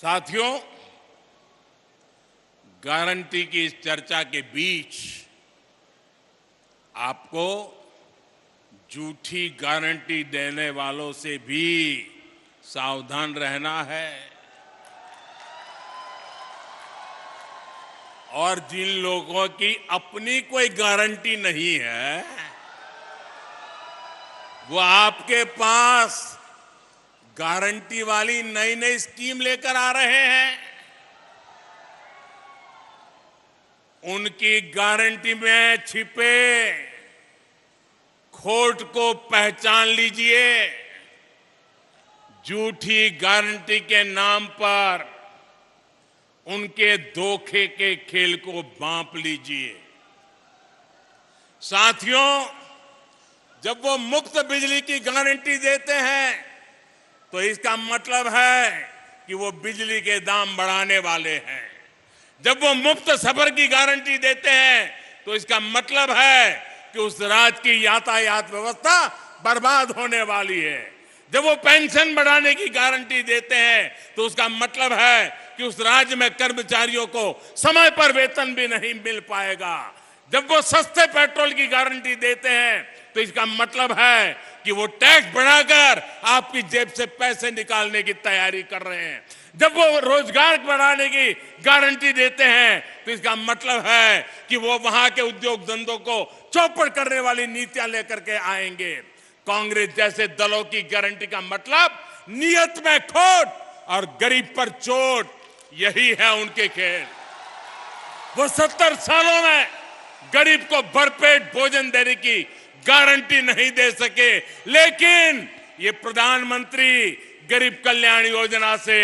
साथियों, गारंटी की इस चर्चा के बीच आपको झूठी गारंटी देने वालों से भी सावधान रहना है और जिन लोगों की अपनी कोई गारंटी नहीं है वो आपके पास गारंटी वाली नई नई स्कीम लेकर आ रहे हैं। उनकी गारंटी में छिपे खोट को पहचान लीजिए। झूठी गारंटी के नाम पर उनके धोखे के खेल को भांप लीजिए। साथियों, जब वो मुफ्त बिजली की गारंटी देते हैं तो इसका मतलब है कि वो बिजली के दाम बढ़ाने वाले हैं। जब वो मुफ्त सफर की गारंटी देते हैं तो इसका मतलब है कि उस राज्य की यातायात व्यवस्था बर्बाद होने वाली है। जब वो पेंशन बढ़ाने की गारंटी देते हैं तो उसका मतलब है कि उस राज्य में कर्मचारियों को समय पर वेतन भी नहीं मिल पाएगा। जब वो सस्ते पेट्रोल की गारंटी देते हैं तो इसका मतलब है कि वो टैक्स बढ़ाकर आपकी जेब से पैसे निकालने की तैयारी कर रहे हैं। जब वो रोजगार बढ़ाने की गारंटी देते हैं तो इसका मतलब है कि वो वहां के उद्योग धंधों को चौपट करने वाली नीतियां लेकर के आएंगे। कांग्रेस जैसे दलों की गारंटी का मतलब नियत में खोट और गरीब पर चोट, यही है उनके खेल। वो 70 सालों में गरीब को भरपेट भोजन देने की गारंटी नहीं दे सके, लेकिन ये प्रधानमंत्री गरीब कल्याण योजना से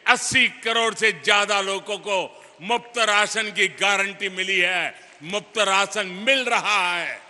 80 करोड़ से ज्यादा लोगों को मुफ्त राशन की गारंटी मिली है। मुफ्त राशन मिल रहा है।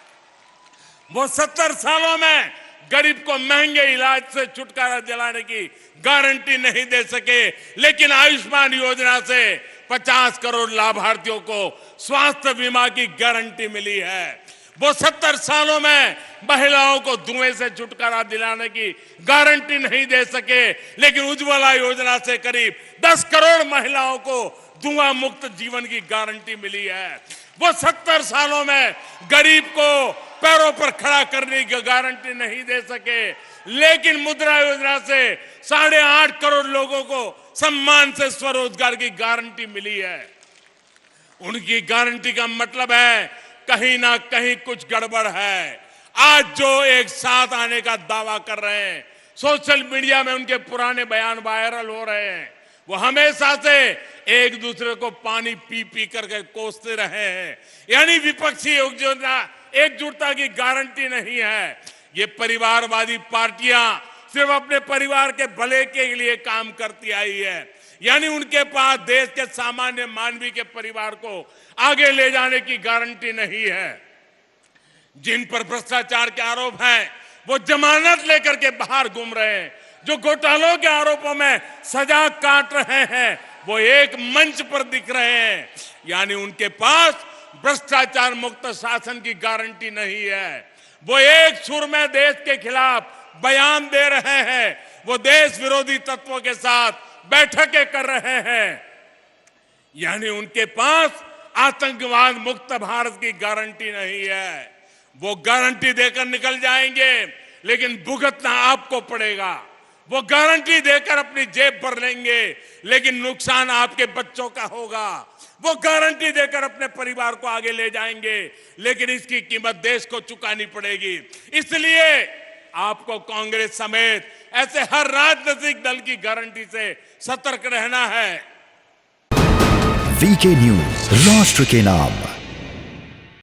वो 70 सालों में गरीब को महंगे इलाज से छुटकारा दिलाने की गारंटी नहीं दे सके, लेकिन आयुष्मान योजना से 50 करोड़ लाभार्थियों को स्वास्थ्य बीमा की गारंटी मिली है। वो 70 सालों में महिलाओं को धुएं से छुटकारा दिलाने की गारंटी नहीं दे सके, लेकिन उज्ज्वला योजना से करीब 10 करोड़ महिलाओं को धुआं मुक्त जीवन की गारंटी मिली है। वो 70 सालों में गरीब को पैरों पर खड़ा करने की गारंटी नहीं दे सके, लेकिन मुद्रा योजना से 8.5 करोड़ लोगों को सम्मान से स्वरोजगार की गारंटी मिली है। उनकी गारंटी का मतलब है कहीं ना कहीं कुछ गड़बड़ है। आज जो एक साथ आने का दावा कर रहे हैं, सोशल मीडिया में उनके पुराने बयान वायरल हो रहे हैं। वो हमेशा से एक दूसरे को पानी पी पी करके कोसते रहे हैं। यानी विपक्षी एकजुटता की गारंटी नहीं है। ये परिवारवादी पार्टियां सिर्फ अपने परिवार के भले के लिए काम करती आई है। यानी उनके पास देश के सामान्य मानवी के परिवार को आगे ले जाने की गारंटी नहीं है। जिन पर भ्रष्टाचार के आरोप हैं वो जमानत लेकर के बाहर घूम रहे हैं। जो घोटालों के आरोपों में सजा काट रहे हैं वो एक मंच पर दिख रहे हैं। यानी उनके पास भ्रष्टाचार मुक्त शासन की गारंटी नहीं है। वो एक सुर में देश के खिलाफ बयान दे रहे हैं। वो देश विरोधी तत्वों के साथ बैठकें कर रहे हैं। यानी उनके पास आतंकवाद मुक्त भारत की गारंटी नहीं है। वो गारंटी देकर निकल जाएंगे, लेकिन भुगतना आपको पड़ेगा। वो गारंटी देकर अपनी जेब भर लेंगे, लेकिन नुकसान आपके बच्चों का होगा। वो गारंटी देकर अपने परिवार को आगे ले जाएंगे, लेकिन इसकी कीमत देश को चुकानी पड़ेगी। इसलिए आपको कांग्रेस समेत ऐसे हर राजनीतिक दल की गारंटी से सतर्क रहना है। वीके न्यूज, राष्ट्र के नाम।